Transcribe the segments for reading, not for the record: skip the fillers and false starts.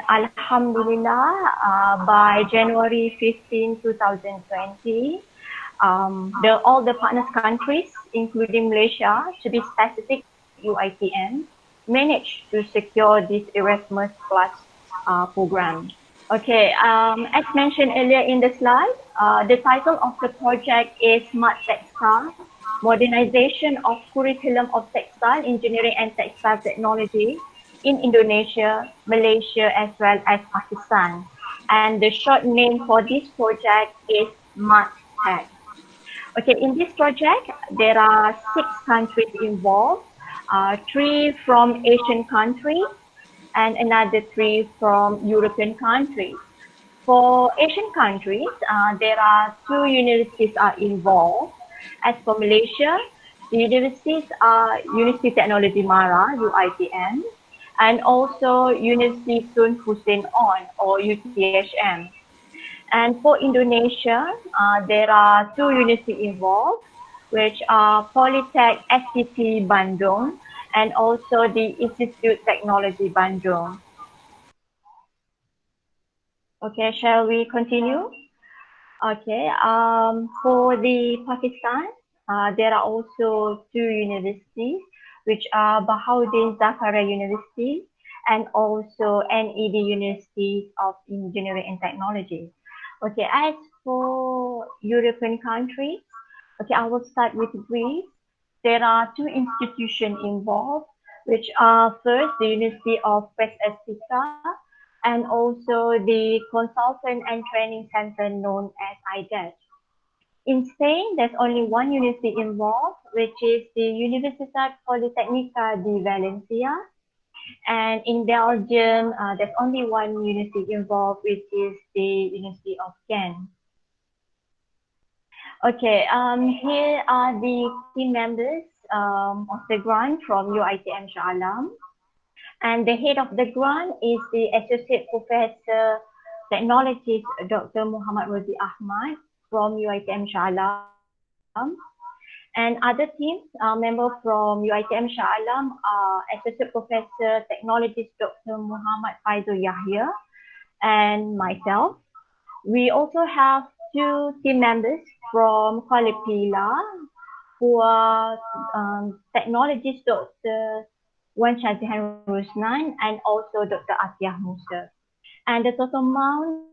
Alhamdulillah, by January 15, 2020, all the partners countries, including Malaysia, to be specific, UiTM, managed to secure this Erasmus Plus program. Okay, as mentioned earlier in the slide, the title of the project is SMARTEX, Modernization of Curriculum of Textile Engineering and Textile Technology in Indonesia, Malaysia, as well as Pakistan. And the short name for this project is SMARTEX. Okay, in this project, there are 6 countries involved, 3 from Asian countries and another 3 from European countries. For Asian countries, there are 2 universities are involved. As for Malaysia, the universities are University Technology Mara, UiTM, and also University Tun Hussein On, or UTHM. And for Indonesia, there are 2 universities involved, which are Polytech STT Bandung and also the Institute Technology Bandung. Okay, shall we continue? Okay, for the Pakistan, there are also 2 universities, which are Bahauddin Zakaria University and also NED University of Engineering and Technology. Okay, as for European countries, okay, I will start with Greece. There are 2 institutions involved, which are first the University of West Africa and also the Consultant and Training Center known as IDET. In Spain, there's only 1 university involved, which is the Universitat Politécnica de Valencia. And in Belgium, there's only 1 university involved, which is the University of Ghent. Okay, here are the key members of the grant from UiTM Shah Alam. And the head of the grant is the Associate Professor Technologist Dr. Muhammad Rozi Ahmad from UiTM Shah Alam. And other teams, members from UiTM Shah Alam are Associate Professor Technologist Dr. Muhammad Faizul Yahya and myself. We also have 2 team members from Kuala Pila who are Technologist Dr. Wan Syazihan Rusnan and also Dr. Atiyah Musa. And the total amount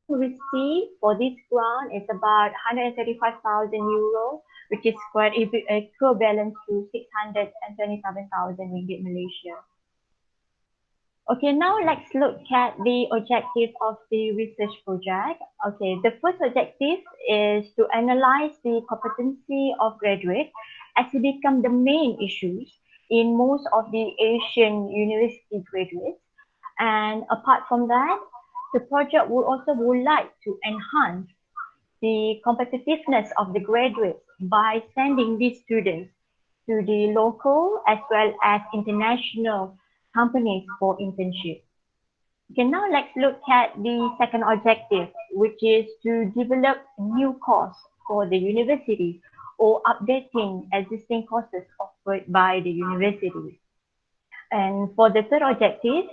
received for this grant is about 135,000 euro, which is quite equivalent to 627,000 ringgit Malaysia. Okay, now let's look at the objective of the research project. Okay, the first objective is to analyze the competency of graduates as it becomes the main issues in most of the Asian university graduates. And apart from that, the project would like to enhance the competitiveness of the graduates by sending these students to the local as well as international companies for internship. Okay, now let's look at the second objective, which is to develop new course for the university or updating existing courses offered by the university. And for the third objective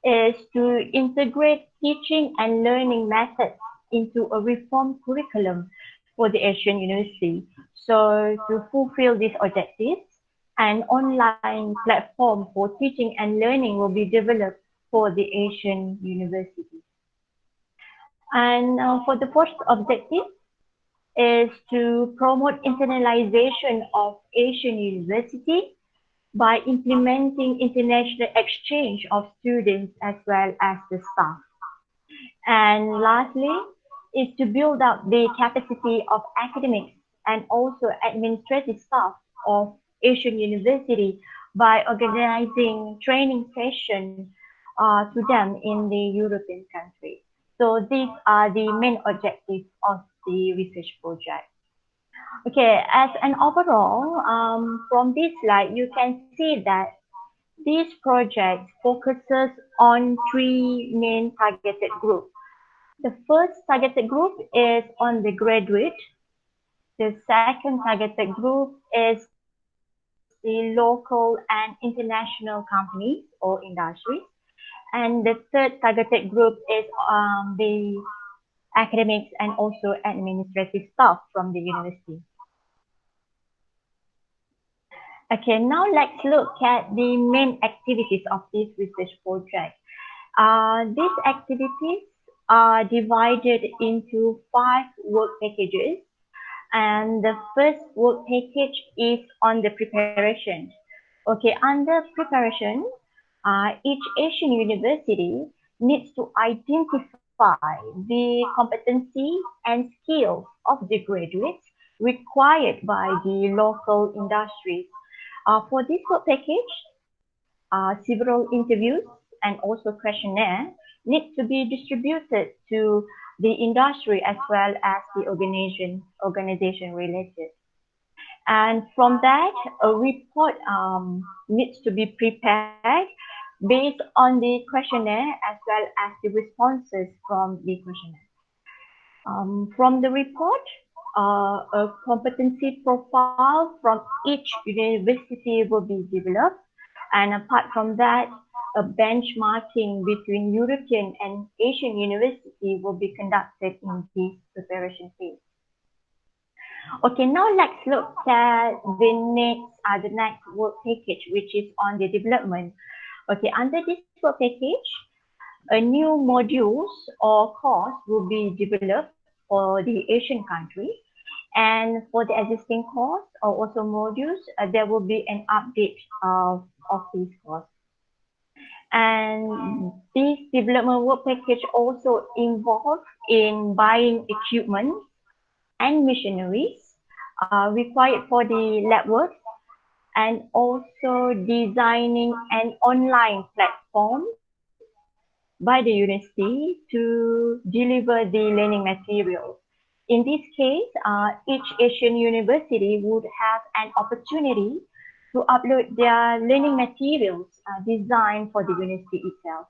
is to integrate teaching and learning methods into a reformed curriculum for the Asian university. So to fulfill these objectives, an online platform for teaching and learning will be developed for the Asian university. And for the fourth objective is to promote internalization of Asian university by implementing international exchange of students as well as the staff. And lastly, is to build up the capacity of academics and also administrative staff of Asian university by organizing training sessions to them in the European countries. So these are the main objectives of the research project. Okay, as an overall, from this slide, you can see that this project focuses on 3 main targeted groups. The first targeted group is on the graduate. The second targeted group is the local and international companies or industries. And the third targeted group is the academics and also administrative staff from the university. Okay, now let's look at the main activities of this research project. These activities are divided into 5 work packages, and the first work package is on the preparation. Okay, under preparation, each Asian university needs to identify the competency and skills of the graduates required by the local industries. For this work package, several interviews and also questionnaire need to be distributed to the industry as well as the organization related. And from that, a report needs to be prepared based on the questionnaire as well as the responses from the questionnaire. From the report, a competency profile from each university will be developed. And apart from that, a benchmarking between European and Asian university will be conducted in this preparation phase. Okay, now let's look at the next work package, which is on the development. Okay, under this work package, a new modules or course will be developed for the Asian countries. And for the existing course or also modules, there will be an update of these courses. And this development work package also involves in buying equipment and machineries required for the lab work, and also designing an online platform by the university to deliver the learning materials. In this case, each Asian university would have an opportunity to upload their learning materials designed for the university itself.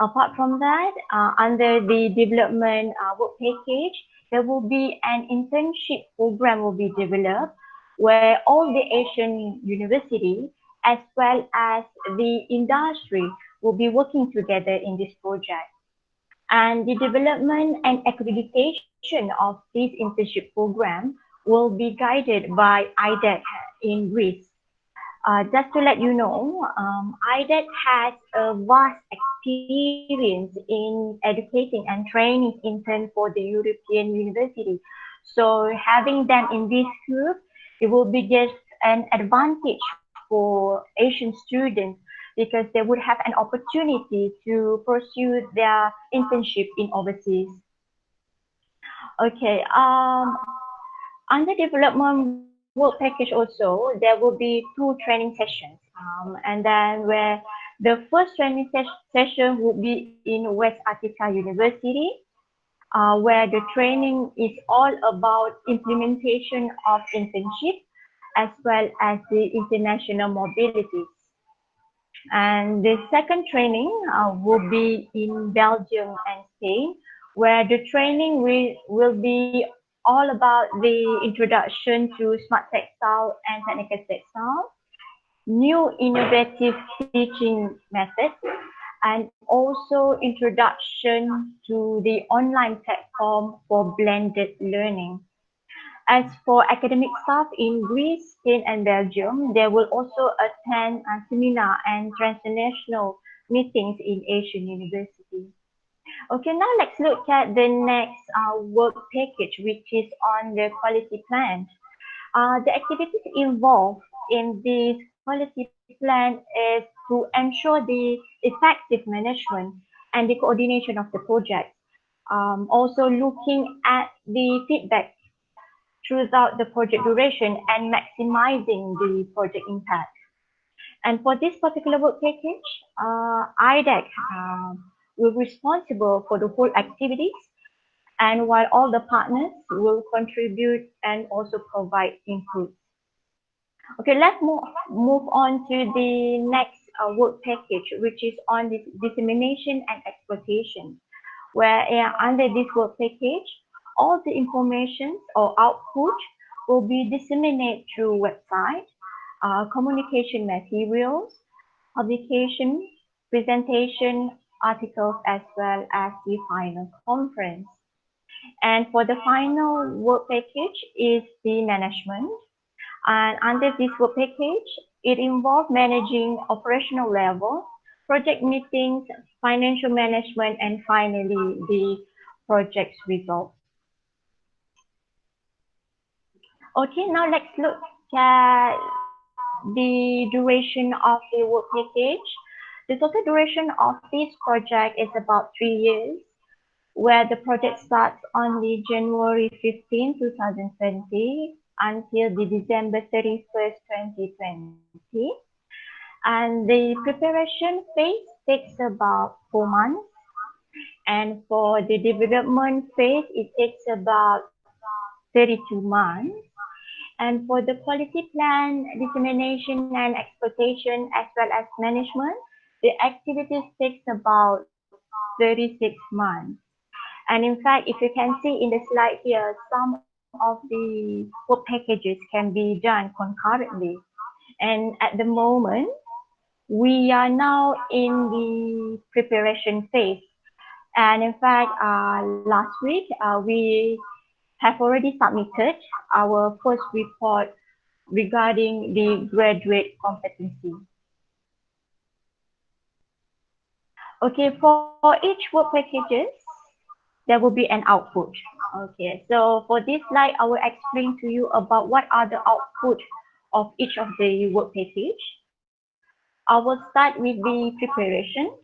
Apart from that, under the development work package, there will be an internship program will be developed where all the Asian universities as well as the industry will be working together in this project. And the development and accreditation of this internship program will be guided by IDEC in Greece. Just to let you know, IDEC has a vast experience in educating and training interns for the European university. So having them in this group, it will be just an advantage for Asian students because they would have an opportunity to pursue their internship in overseas. Okay, under development work package also, there will be 2 training sessions. And then where the first training session will be in West Attica University, where the training is all about implementation of internship as well as the international mobility. And the second training will be in Belgium and Spain, where the training will be all about the introduction to smart textile and technical textile, new innovative teaching methods, and also introduction to the online platform for blended learning. As for academic staff in Greece, Spain, and Belgium, they will also attend a seminar and transnational meetings in Asian universities. Okay, now let's look at the next work package, which is on the quality plan. The activities involved in this quality plan is to ensure the effective management and the coordination of the project. Also looking at the feedback throughout the project duration and maximizing the project impact. And for this particular work package, IDEC will be responsible for the whole activities, and while all the partners will contribute and also provide input. Okay, let's move on to the next work package, which is on the dissemination and exploitation, where under this work package, all the information or output will be disseminated through website, communication materials, publication, presentation, articles, as well as the final conference. And for the final work package is the management. And under this work package, it involves managing operational level, project meetings, financial management, and finally the project's results. Okay, now let's look at the duration of the work package. The total duration of this project is about 3 years, where the project starts on the January 15, 2020 until the December 31st, 2020. And the preparation phase takes about 4 months. And for the development phase, it takes about 32 months. And for the quality plan, dissemination and exploitation, as well as management, the activities takes about 36 months. And in fact, if you can see in the slide here, some of the work packages can be done concurrently. And at the moment, we are now in the preparation phase. And in fact, last week, we have already submitted our first report regarding the graduate competency. Okay, for each work packages, there will be an output. Okay, so for this slide, I will explain to you about what are the output of each of the work package. I will start with the preparation.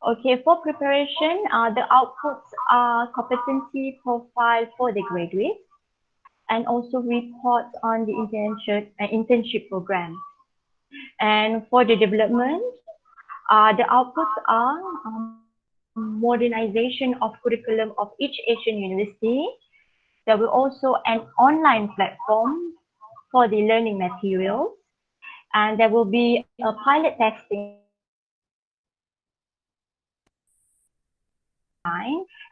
Okay, for preparation, the outputs are competency profile for the graduates and also reports on the internship program. And for the development, the outputs are modernization of curriculum of each Asian university. There will also an online platform for the learning materials, and there will be a pilot testing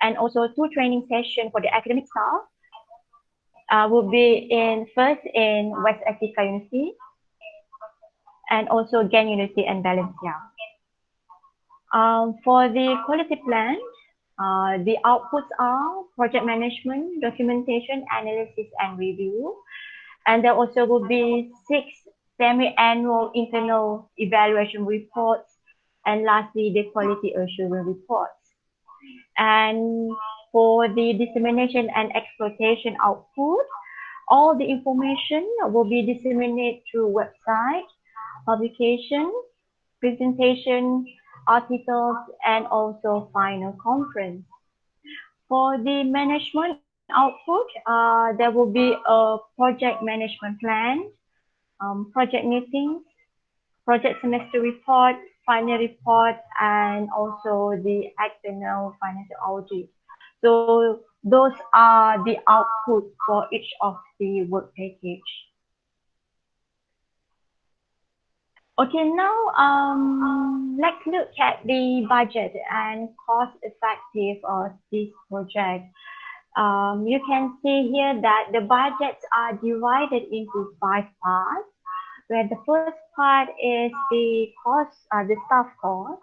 and also 2 training sessions for the academic staff. Will be first in West Africa University and also Gen University and Valencia. For the quality plan, the outputs are project management, documentation, analysis, and review. And there also will be 6 semi-annual internal evaluation reports, and lastly, the quality assurance reports. And for the dissemination and exploitation output, all the information will be disseminated through website, publication, presentation, articles, and also final conference. For the management output, there will be a project management plan, project meetings, project semester report, final report, and also the external financial audit. So those are the outputs for each of the work package. Okay, now let's look at the budget and cost effective of this project. You can see here that the budgets are divided into 5 parts, where the first part is the cost, the staff cost.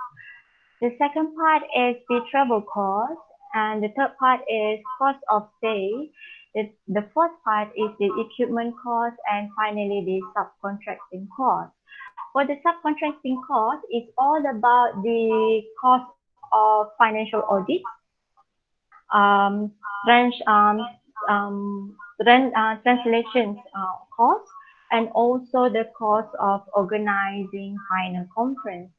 The second part is the travel cost, and the third part is cost of stay. The fourth part is the equipment cost, and finally the subcontracting cost. For the subcontracting cost, it's all about the cost of financial audit, translations cost, and also the cost of organizing final conference.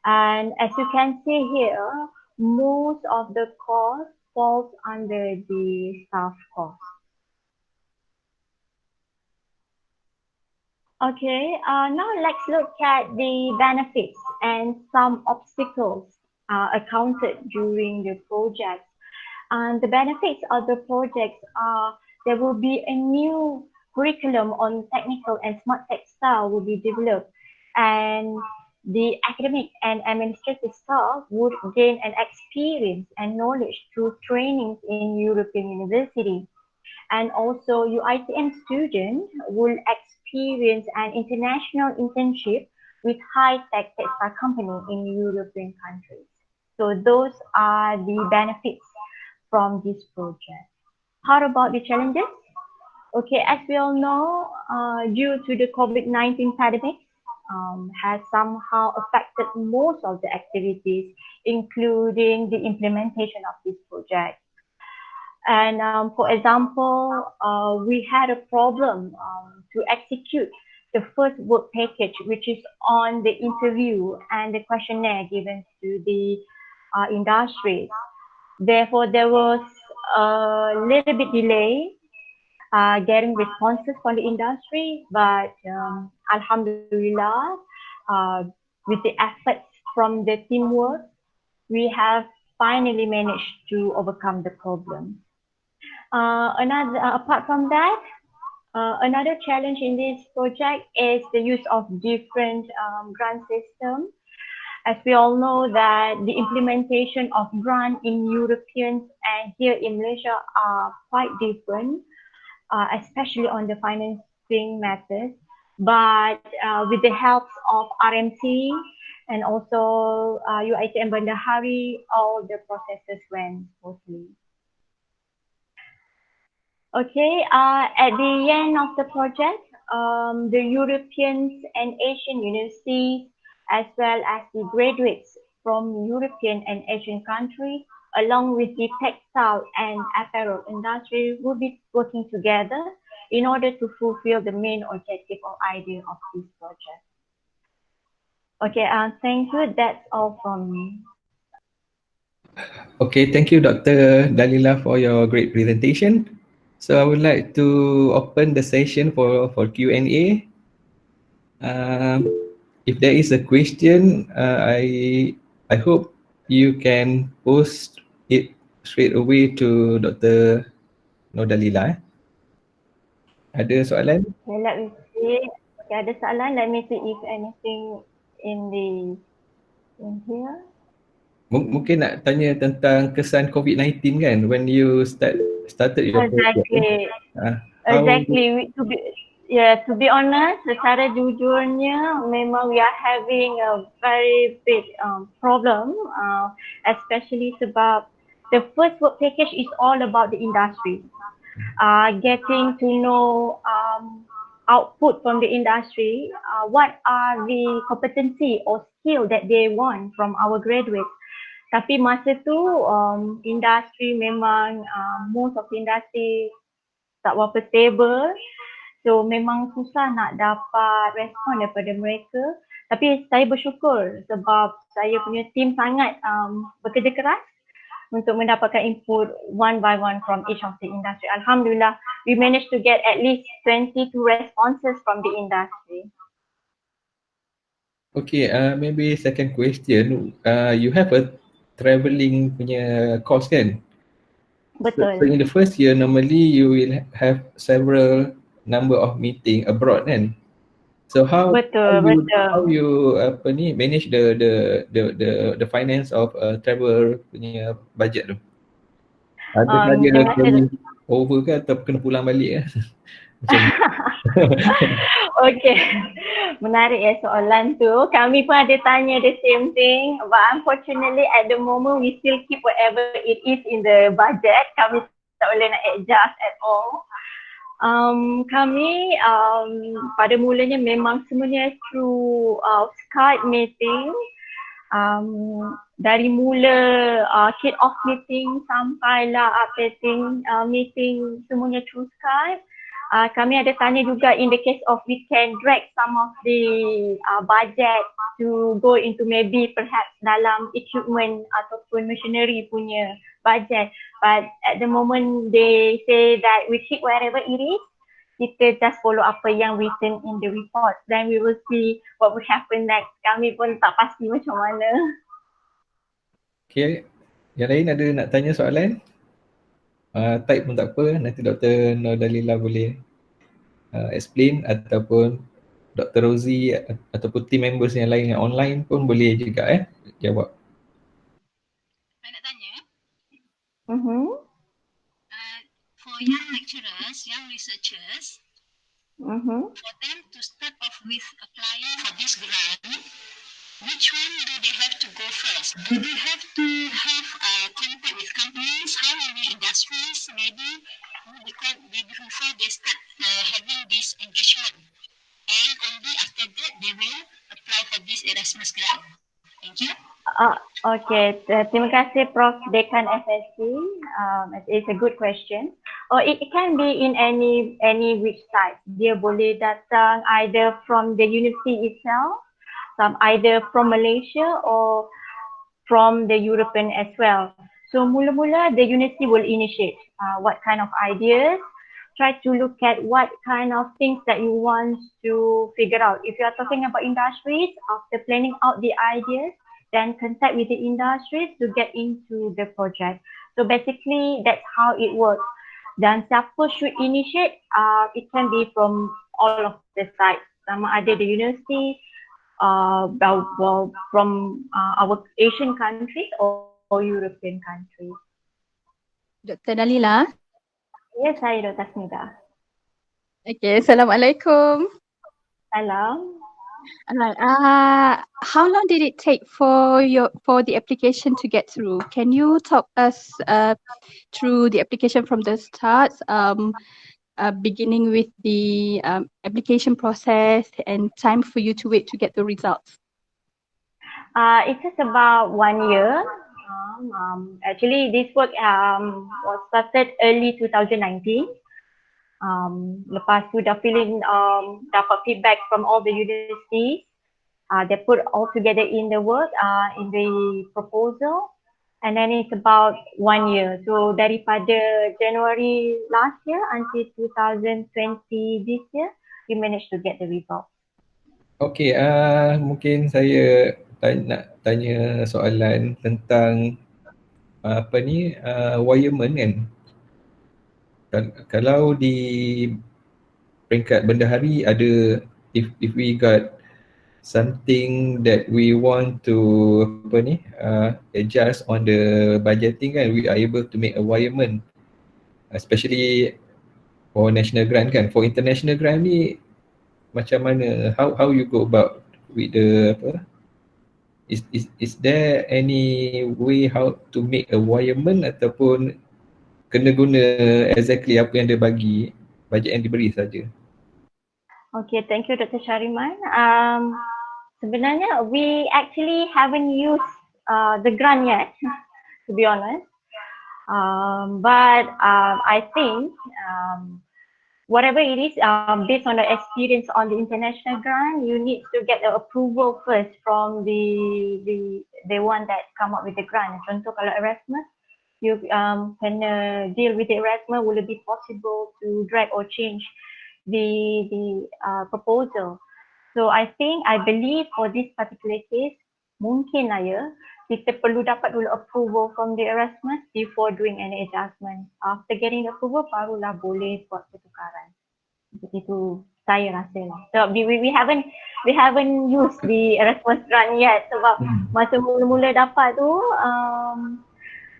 And as you can see here, most of the cost falls under the staff cost. Okay, now let's look at the benefits and some obstacles accounted during the project. And the benefits of the projects are there will be a new curriculum on technical and smart textile will be developed, and the academic and administrative staff would gain an experience and knowledge through trainings in European university. And also UiTM students will experience an international internship with high-tech textile company in European countries. So those are the benefits from this project. How about the challenges? Okay, as we all know, due to the COVID-19 pandemic, has somehow affected most of the activities, including the implementation of this project. And for example, we had a problem to execute the first work package, which is on the interview and the questionnaire given to the industry. Therefore, there was a little bit delay getting responses from the industry, but Alhamdulillah, uh, with the efforts from the teamwork, we have finally managed to overcome the problem. Apart from that, another challenge in this project is the use of different grant systems. As we all know that the implementation of grant in Europeans and here in Malaysia are quite different, especially on the financing methods. But with the help of RMC and also UiTM Bandahari, all the processes went smoothly. Okay, at the end of the project, the Europeans and Asian universities, as well as the graduates from European and Asian countries, along with the textile and apparel industry, will be working together in order to fulfill the main objective or idea of this project. Okay, thank you. That's all from me. Okay, thank you, Dr. Dalila, for your great presentation. So I would like to open the session for Q&A. If there is a question, I hope you can post it straight away to Dr. Dalila. Ada soalan? Okay, let me see. Okay, ada soalan. Let me see if anything in here. Mungkin nak tanya tentang kesan COVID-19 kan, when you started your project. Exactly. To be honest, secara jujurnya, memang we are having a very big problem, especially sebab the first work package is all about the industry. Getting to know output from the industry, what are the competency or skill that they want from our graduates. Tapi masa tu industri memang most of the industry tak berapa stable. So memang susah nak dapat respon daripada mereka. Tapi saya bersyukur sebab saya punya team sangat bekerja keras untuk mendapatkan input one by one from each of the industry. Alhamdulillah, we managed to get at least 22 responses from the industry. Okay, maybe second question. You have a travelling punya course kan? Betul. So in the first year, normally you will have several number of meeting abroad kan? So how you manage the finance of travel punya budget tu? Adakah dia carry over ke atau kena pulang balik ke? Macam ni. Okay, menarik ya soalan tu. Kami pun ada tanya the same thing, but unfortunately at the moment we still keep whatever it is in the budget. Kami tak boleh nak adjust at all. Kami pada mulanya memang semuanya through Skype meeting. Dari mula kick off meeting sampailah updating meeting semuanya through Skype. Kami ada tanya juga in the case of we can drag some of the budget to go into maybe perhaps dalam equipment ataupun machinery punya budget. But at the moment they say that we keep wherever it is. Kita just follow apa yang written in the report. Then we will see what will happen next. Kami pun tak pasti macam mana. Okay, yang lain ada nak tanya soalan? Type pun tak apa, nanti Dr. Dalila boleh explain ataupun Dr. Rosie ataupun team members yang lain yang online pun boleh juga jawab. Saya nak tanya. For young lecturers, young researchers, For them to start off with applying for this grant, which one do they have to go first? Do they have to have contact with companies? How many industries maybe before they start having this engagement? And only after that they will apply for this Erasmus grant. Thank you. Okay, terima kasih Prof. Dekan FSC. It's a good question. It can be in any which side. Dia boleh datang either from the university itself, either from Malaysia or from the European as well. So mula-mula the university will initiate what kind of ideas, try to look at what kind of things that you want to figure out. If you are talking about industries, after planning out the ideas, then contact with the industries to get into the project. So basically that's how it works. Dan siapa should initiate, it can be from all of the sides. Sama ada the university, from our Asian countries or European countries. Dr. Dalila? Yes, saya Dr. Smida. Okay, Assalamualaikum. Salam. Alright. How long did it take for the application to get through? Can you talk us through the application from the start, beginning with the application process and time for you to wait to get the results? It took about 1 year. Actually, this work was started early 2019. Lepas tu dah dapat feedback from all the universities. They put all together in the work, in the proposal, and then it's about 1 year. So daripada January last year until 2020 this year, we managed to get the result. Okay, mungkin saya nak tanya soalan tentang wirement kan. Kalau di peringkat bendahari ada, if we got something that we want to adjust on the budgeting kan, we are able to make a wirement, especially for national grant kan. For international grant ni macam mana, how you go about with the is there any way how to make a wirement ataupun kena guna exactly apa yang dia bagi, bajet yang diberi saja? Okay, thank you Dr. Shariman. Sebenarnya we actually haven't used the grant yet, to be honest. But I think whatever it is, based on the experience on the international grant, you need to get the approval first from the one that come up with the grant. Contoh kalau Erasmus, you kena deal with the Erasmus, will it be possible to drag or change the proposal. So I believe for this particular case, mungkin lah ya, kita perlu dapat dulu approval from the Erasmus before doing any adjustment. After getting the approval, barulah boleh buat pertukaran. Begitu saya rasa lah. So we haven't used the Erasmus grant yet sebab masa mula-mula dapat tu,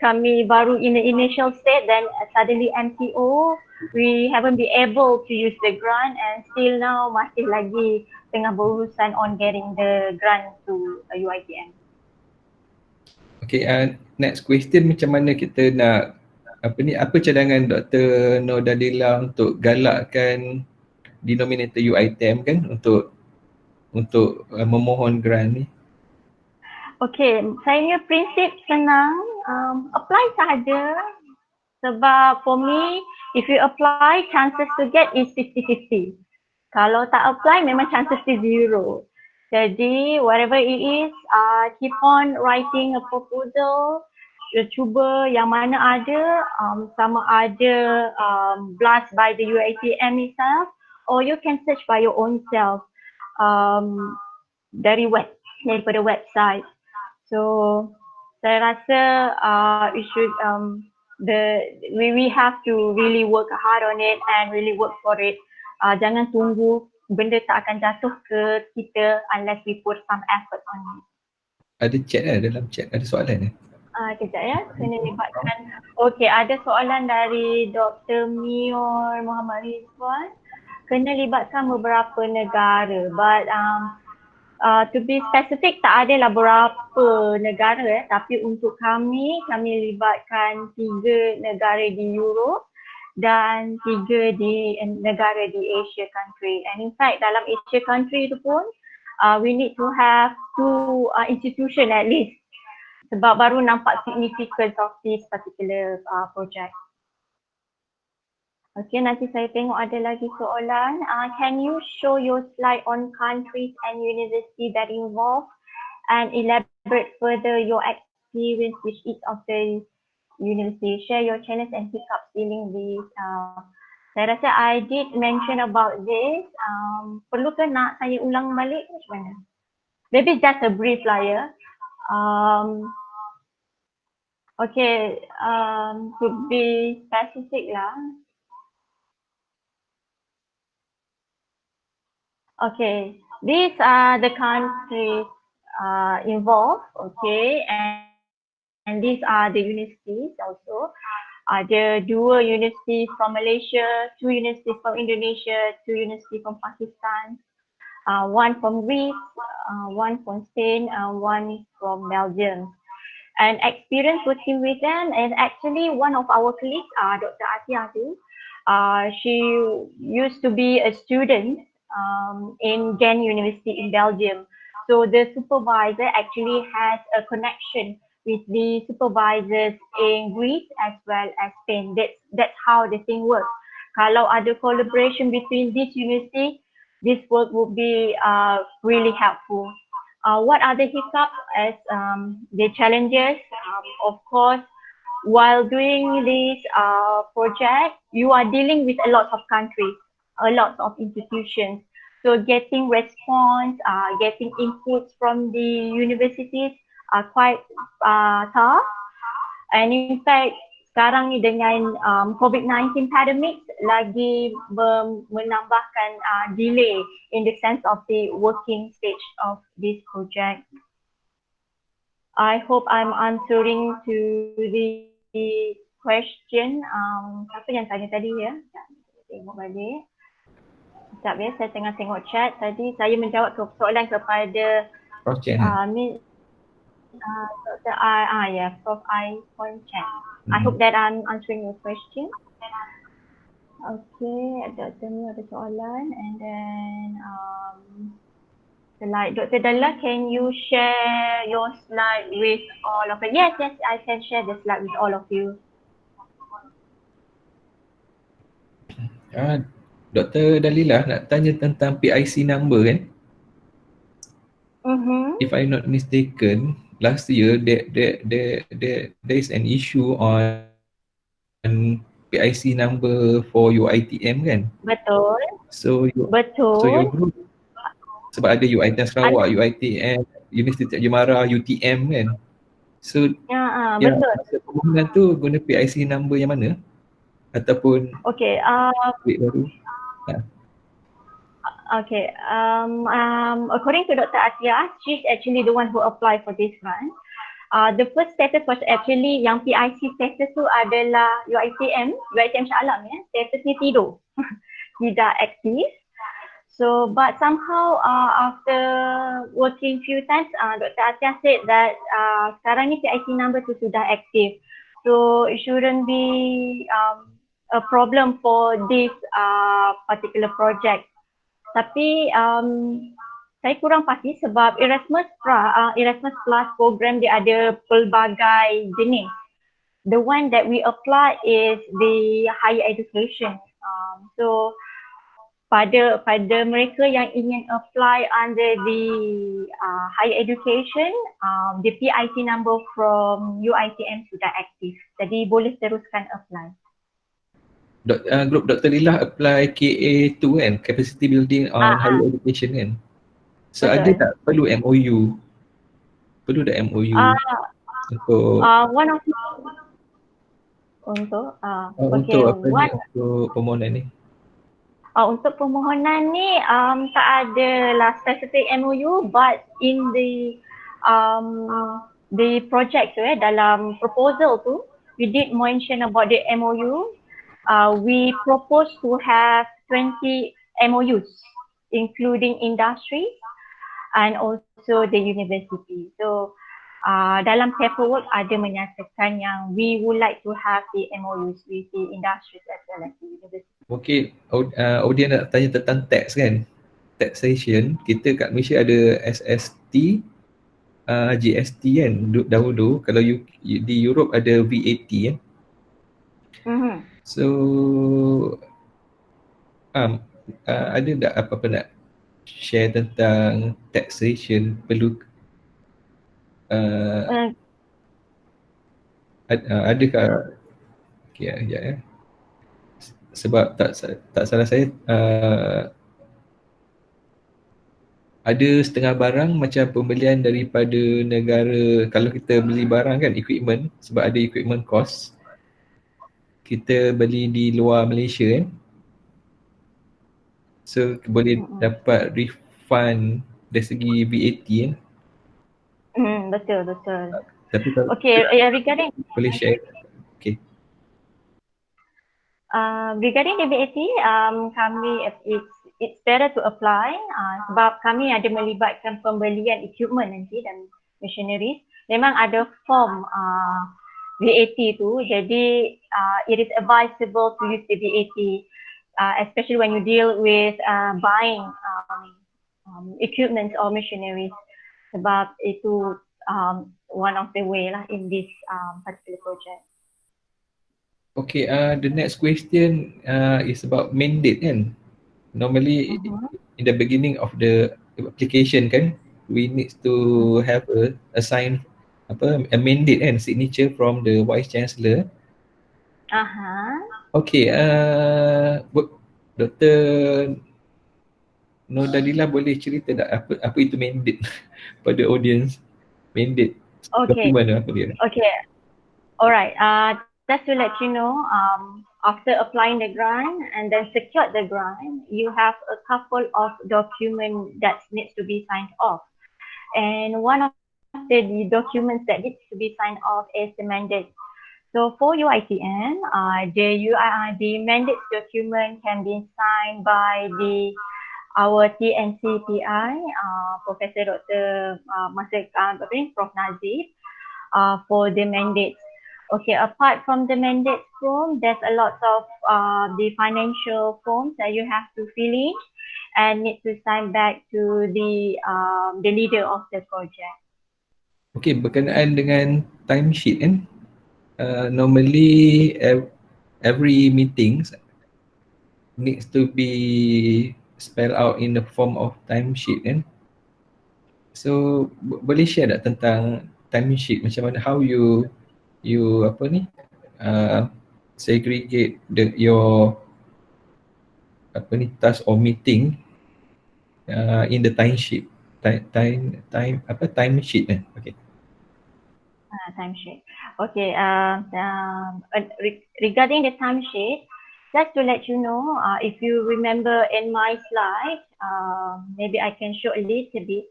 kami baru in the initial state, then suddenly MTO, we haven't been able to use the grant and still now masih lagi tengah berurusan on getting the grant to UiTM. Okay, next question, macam mana kita nak apa cadangan Dr. Nur Dalila untuk galakkan denominator UiTM kan untuk memohon grant ni? Okay, saya prinsip senang, apply sahaja. Sebab for me, if you apply, chances to get is 50-50. Kalau tak apply, memang chances is zero. Jadi, whatever it is, keep on writing a proposal. Cuba yang mana ada, sama ada blast by the UiTM itself, or you can search by your own self daripada website. So, saya rasa we should we have to really work hard on it and really work for it. Jangan tunggu benda tak akan jatuh ke kita unless we put some effort on it. Ada chat dalam chat, ada soalan Kejap ya, kena libatkan. Okay, ada soalan dari Dr. Mior Muhammad Rizwan. kena libatkan beberapa negara, but to be specific tak ada lah berapa negara tapi untuk kami libatkan 3 negara di Europe dan 3 negara di Asia country. And in fact dalam Asia country tu pun we need to have 2 institution at least sebab baru nampak significance of this particular project. Okay, nanti saya tengok ada lagi soalan. Can you show your slide on countries and university that involved and elaborate further your experience with each of the university? Share your challenges and hiccups dealing with. Saya rasa I did mention about this. Perlu ke nak saya ulang balik macam mana? Maybe just a brief lah ya. Okay, to be specific lah. Okay, these are the countries involved, okay, and these are the universities also. Ada 2 universities from Malaysia, 2 universities from Indonesia, 2 universities from Pakistan, 1 from Greece, 1 from Spain, 1 from Belgium. And experience working with them is actually one of our colleagues, Dr. Atia tu. She used to be a student in Ghent University in Belgium. So the supervisor actually has a connection with the supervisors in Greece as well as Spain. That's how the thing works. Kalau ada collaboration between this university, this work would be really helpful. What are the hiccups as the challenges? Of course, while doing this project, you are dealing with a lot of countries, a lot of institutions. So getting response, getting inputs from the universities are quite tough. And in fact, sekarang ni dengan COVID-19 pandemic lagi menambahkan delay in the sense of the working stage of this project. I hope I'm answering to the question. Apa yang tanya tadi ya? Tengok balik. Sekejap ya, saya tengah tengok chat tadi. Saya menjawab soalan kepada Dr. Prof. I on chat. I hope that I'm answering your question. Okay, Dr. ni ada soalan and then slide. Dr. Dalila, can you share your slide with all of us? Yes, I can share the slide with all of you. Dr. Dalila nak tanya tentang PIC number kan? If I'm not mistaken, last year there is an issue on PIC number for UiTM kan? Betul. So your group sebab ada UiTM Sarawak, UiTM, Universiti Jemara, UTM kan? So betul. Permohonan tu guna PIC number yang mana? Ataupun baru? Okay, according to Dr. Atia, she's actually the one who applied for this grant. The first status was actually yang PIC status tu adalah UiTM Shah Alam ya, status ni tidur, tidak aktif. So but somehow after working few times, Dr. Atia said that sekarang ni PIC number tu sudah aktif. So it shouldn't be a problem for this particular project. Tapi saya kurang pasti sebab Erasmus Plus program dia ada pelbagai jenis. The one that we apply is the higher education. So pada mereka yang ingin apply under the higher education, the PIC number from UiTM sudah aktif. Jadi boleh teruskan apply. Grup Dr. Lila apply KA2 kan, Capacity Building on Higher Education kan. So betul. Ada tak perlu MOU? Perlu tak MOU untuk one of untuk permohonan ni? Untuk permohonan ni tak ada lah specific MOU, but in the project tu dalam proposal tu we did mention about the MOU. We propose to have 20 MOUs, including industries and also the university. So dalam paperwork ada menyatakan yang we would like to have the MOUs with the industries as well as the university. Okay, audience nak tanya tentang tax kan? Taxation, kita kat Malaysia ada SST, GST kan dahulu. Kalau di Europe ada VAT kan? So ada tak apa-apa nak share tentang taxation? Perlu adakah okay, sebab tak salah saya ada setengah barang macam pembelian daripada negara. Kalau kita beli barang kan, equipment, sebab ada equipment cost, kita beli di luar Malaysia kan, so boleh dapat refund dari segi VAT kan. Betul. Tapi kalau regarding boleh share. Okay. Regarding the VAT, it's better to apply sebab kami ada melibatkan pembelian equipment nanti dan machineries. Memang ada form VAT tu, jadi it is advisable to use the VAT, especially when you deal with buying equipment or machineries, sebab itu one of the way lah in this particular project. Okay, the next question is about mandate kan. Normally in the beginning of the application kan, we need to have a sign, a mandate and signature from the Vice Chancellor. Okay, Dr. Dalila boleh cerita tak apa itu mandate pada audience? Mandate document apa dia? Okay, alright. Just to let you know, after applying the grant and then secured the grant, you have a couple of documents that needs to be signed off. And one of the documents that needs to be signed off is the mandate. So for UiTM, the mandate document can be signed by our TNCPI, Professor Dr. Prof. Nazif, for the mandate. Okay, apart from the mandate form, there's a lot of the financial forms that you have to fill in and need to sign back to the leader of the project. Okay, berkenaan dengan timesheet kan, normally every meetings needs to be spelled out in the form of timesheet kan. So boleh share tak tentang timesheet, macam mana, how you segregate your task or meeting in the timesheet, timesheet kan. Okay. Timesheet. Okay. Regarding the timesheet, just to let you know, if you remember in my slide, maybe I can show a little bit.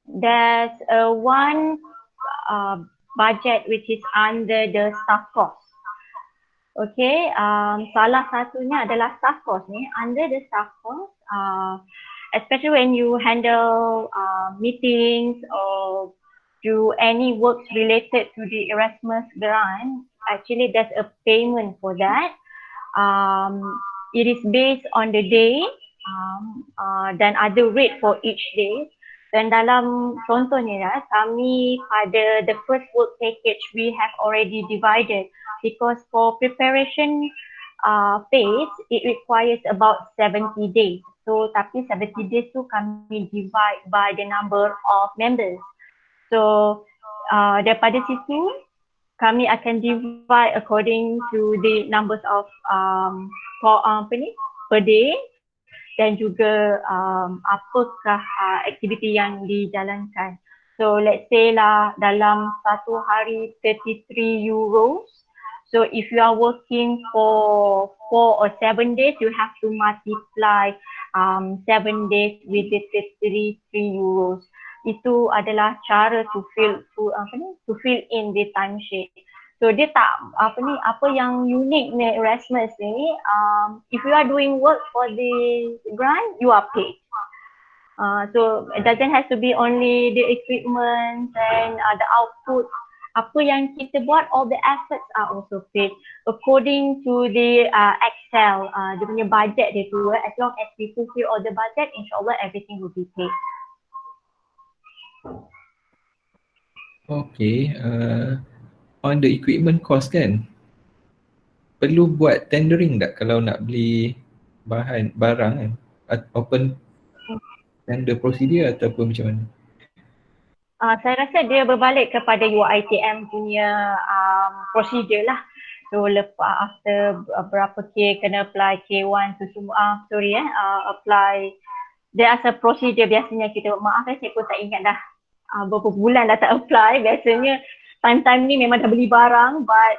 There's one budget which is under the staff cost. Okay, salah satunya adalah staff cost ni. Under the staff cost, especially when you handle meetings or do any works related to the Erasmus grant, actually there's a payment for that. It is based on the day dan ada rate for each day. Dan dalam contohnya kami pada the first work package we have already divided, because for preparation phase it requires about 70 days. So tapi 70 days tu kami divide by the number of members. So daripada situ kami akan divide according to the numbers of per day, dan juga apakah aktiviti yang dijalankan. So let's say lah dalam satu hari 33 euros. So if you are working for 4 or 7 days, you have to multiply 7 days with the 33 euros. Itu adalah cara to fill in the timesheet. So dia tak apa yang unik ni Erasmus ni, if you are doing work for the grant, you are paid. So it doesn't have to be only the equipment and the output. Apa yang kita buat, all the efforts are also paid according to the Excel, dia punya budget dia tu. As long as we fulfill all the budget, insyaAllah everything will be paid. Okay, on the equipment cost kan, perlu buat tendering tak kalau nak beli barang kan? Open tender procedure ataupun macam mana? Saya rasa dia berbalik kepada UiTM punya procedure lah. So lepas after berapa K kena apply K1 tu semua, apply. There are a procedure biasanya kita, maaf saya pun tak ingat dah berapa bulan dah tak apply. Biasanya time-time ni memang dah beli barang, but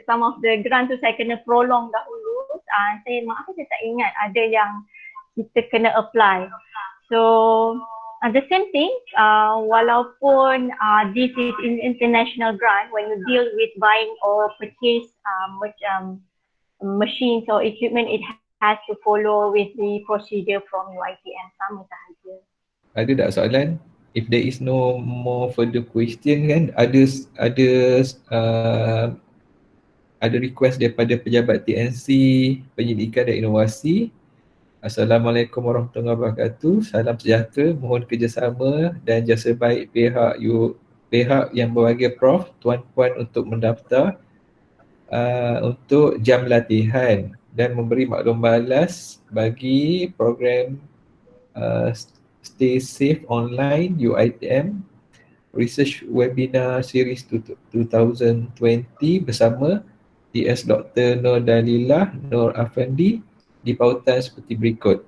some of the grant tu saya kena prolong dahulu. Saya tak ingat ada yang kita kena apply. So the same thing, walaupun this is in international grant, when you deal with buying or purchase machines or equipment, it has to follow with the procedure from UiTM, sama sahaja. Ada tak soalan? If there is no more further question kan, ada request daripada pejabat TNC, Penyidikan dan Inovasi. Assalamualaikum warahmatullahi wabarakatuh. Salam sejahtera, mohon kerjasama dan jasa baik pihak yang berbahagia Prof, tuan-puan untuk mendaftar untuk jam latihan dan memberi maklum balas bagi program Stay Safe Online UiTM Research Webinar Series 2020 bersama TS Dr. Dalila Affandi di pautan seperti berikut.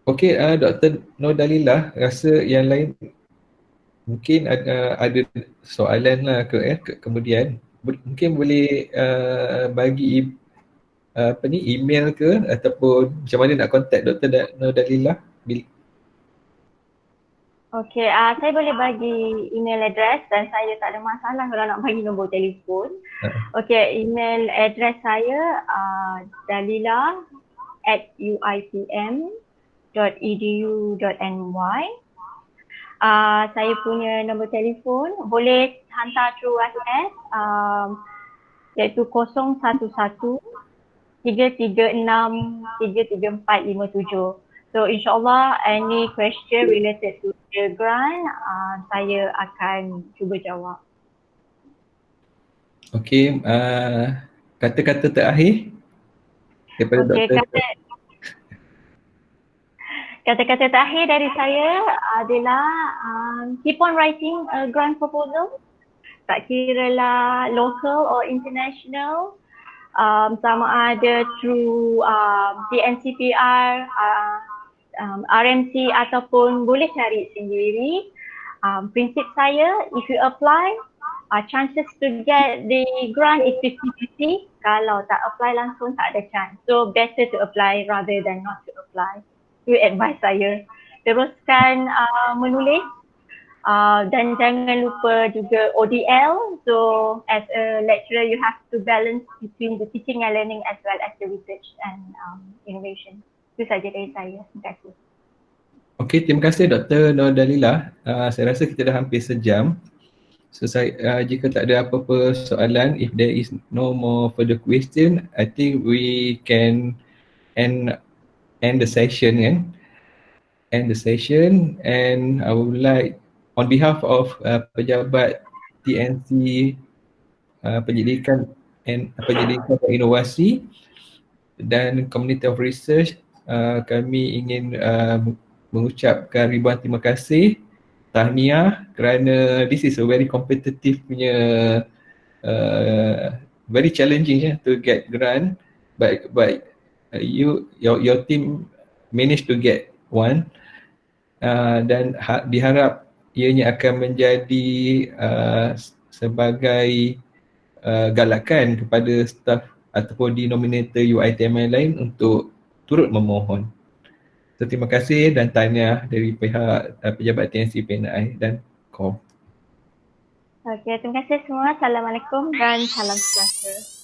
Okey, Dr. Dalila, rasa yang lain mungkin ada soalan lah kemudian. Mungkin boleh bagi email ke ataupun macam mana nak contact Dr. Dalila? Okay, saya boleh bagi email address dan saya tak ada masalah kalau nak bagi nombor telefon. Okay, email address saya dalila@uitm.edu.my. Saya punya nombor telefon boleh hantar through WhatsApp iaitu 011-336-33457. So insyaAllah any question related to the grant, saya akan cuba jawab. Okey, kata-kata terakhir daripada Dr. Kata-kata terakhir dari saya adalah keep on writing a grant proposal. Tak kira lah local or international, sama ada through TNCPR, RMC ataupun boleh cari sendiri. Prinsip saya, if you apply, chances to get the grant is 50-50. Kalau tak apply langsung tak ada chance. So better to apply rather than not to apply. Itu advice saya. Teruskan menulis dan jangan lupa juga ODL. So as a lecturer you have to balance between the teaching and learning as well as the research and innovation. Itu saja dari saya. Terima kasih. Okey, terima kasih Dr. Dalila. Saya rasa kita dah hampir sejam. So jika tak ada apa-apa soalan, if there is no more further question, I think we can end the session kan. End the session, and I would like on behalf of pejabat TNC Penyidikan dan Inovasi dan Community of Research, kami ingin mengucapkan ribuan terima kasih, tahniah kerana this is a very competitive punya very challenging to get grant, but your team managed to get one, dan diharap ianya akan menjadi sebagai galakan kepada staf ataupun denominator UiTM yang lain untuk turut memohon. So, terima kasih dan tahniah dari pihak pejabat TNC PNI dan KOM. Okey, terima kasih semua. Assalamualaikum dan salam sejahtera.